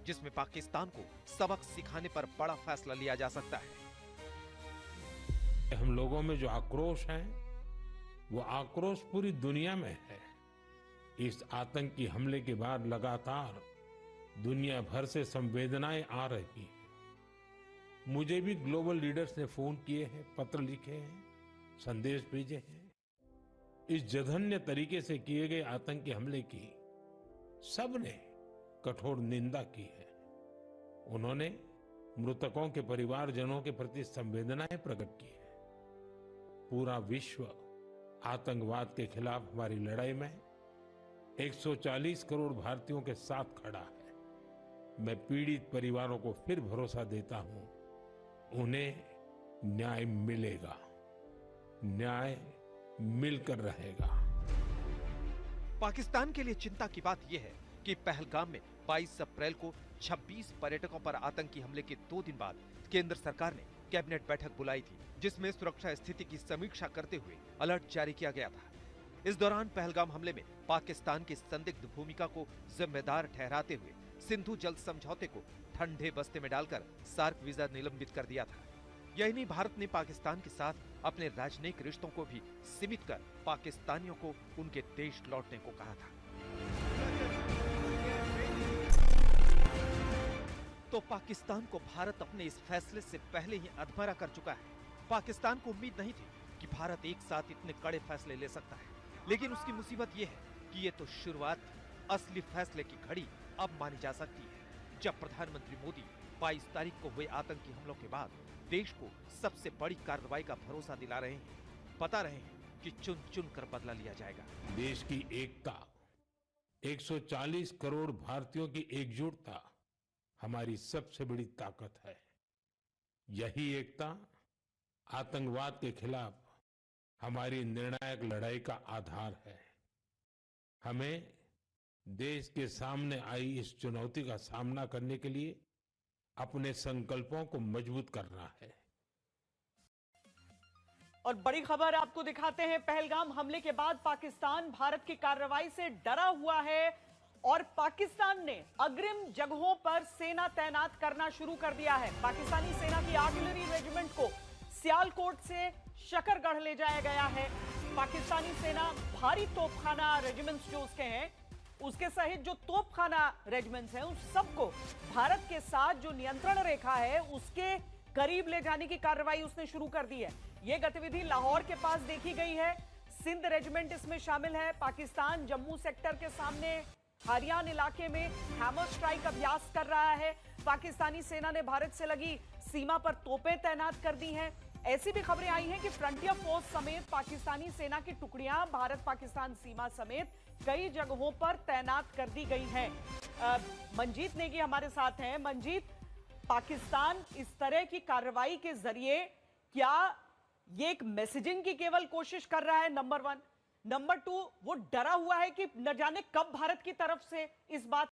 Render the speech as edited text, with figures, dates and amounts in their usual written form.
जिसमें पाकिस्तान को सबक सिखाने पर बड़ा फैसला लिया जा सकता है। हम लोगों में जो आक्रोश है, वो आक्रोश पूरी दुनिया में है। इस आतंकी हमले के बाद लगातार दुनिया भर से संवेदनाएं आ रही हैं। मुझे भी ग्लोबल लीडर्स ने फोन किए हैं, पत्र लिखे हैं, संदेश भेजे हैं। इस जघन्य तरीके से किए गए आतंकी हमले की सबने कठोर निंदा की है। उन्होंने मृतकों के परिवारजनों के प्रति संवेदनाएं प्रकट की है। पूरा विश्व आतंकवाद के खिलाफ हमारी लड़ाई में 140 करोड़ भारतीयों के साथ खड़ा है। मैं पीड़ित परिवारों को फिर भरोसा देता हूं, उन्हें न्याय मिलेगा, न्याय मिलकर रहेगा। पाकिस्तान के लिए चिंता की बात यह है कि पहलगाम में 22 अप्रैल को 26 पर्यटकों पर आतंकी हमले के 2 दिन बाद केंद्र सरकार ने कैबिनेट बैठक बुलाई थी, जिसमें सुरक्षा स्थिति की समीक्षा करते हुए अलर्ट जारी किया गया था। इस दौरान पहलगाम हमले में पाकिस्तान की संदिग्ध भूमिका को जिम्मेदार ठहराते हुए सिंधु जल समझौते को ठंडे बस्ते में डालकर सार्क वीजा निलंबित कर दिया था। यही नहीं, भारत ने पाकिस्तान के साथ अपने राजनयिक रिश्तों को भी सीमित कर पाकिस्तानियों को उनके देश लौटने को कहा था। तो पाकिस्तान को भारत अपने इस फैसले से पहले ही अधमरा कर चुका है। पाकिस्तान को उम्मीद नहीं थी कि भारत एक साथ इतने कड़े फैसले ले सकता है, लेकिन उसकी मुसीबत यह है कि ये तो शुरुआत थी। असली फैसले की घड़ी अब मानी जा सकती है, जब प्रधानमंत्री मोदी 22 तारीख को हुए आतंकी हमलों के बाद देश को सबसे बड़ी कार्रवाई का भरोसा दिला रहे हैं, बता रहे हैं कि चुन चुन कर बदला लिया जाएगा। देश की एकता, 140 करोड़ भारतीयों की एकजुटता हमारी सबसे बड़ी ताकत है। यही एकता आतंकवाद के खिलाफ हमारी निर्णायक लड़ाई का आधार है। हमें देश के सामने आई इस चुनौती का सामना करने के लिए अपने संकल्पों को मजबूत करना है। और बड़ी खबर आपको दिखाते हैं। पहलगाम हमले के बाद पाकिस्तान भारत की कार्रवाई से डरा हुआ है और पाकिस्तान ने अग्रिम जगहों पर सेना तैनात करना शुरू कर दिया है। पाकिस्तानी सेना की आर्टिलरी रेजिमेंट को सियालकोट से शकरगढ़ ले जाया गया है। पाकिस्तानी सेना भारी तोपखाना रेजिमेंट्स जो उसके हैं, उसके सहित जो तोपखाना रेजिमेंट्स हैं, उस सबको भारत के साथ जो नियंत्रण रेखा है उसके करीब ले जाने की कार्रवाई उसने शुरू कर दी है। यह गतिविधि लाहौर के पास देखी गई है। सिंध रेजिमेंट इसमें शामिल है। पाकिस्तान जम्मू सेक्टर के सामने हरियाणा इलाके में हैमर स्ट्राइक अभ्यास कर रहा है। पाकिस्तानी सेना ने भारत से लगी सीमा पर तोपें तैनात कर दी हैं। ऐसी भी खबरें आई हैं कि फ्रंटियर फोर्स समेत पाकिस्तानी सेना की टुकड़ियां भारत पाकिस्तान सीमा समेत कई जगहों पर तैनात कर दी गई हैं। मंजीत नेगी हमारे साथ हैं। मंजीत, पाकिस्तान इस तरह की कार्रवाई के जरिए क्या ये एक मैसेजिंग की केवल कोशिश कर रहा है? नंबर 1। नंबर 2, वो डरा हुआ है कि न जाने कब भारत की तरफ से इस बात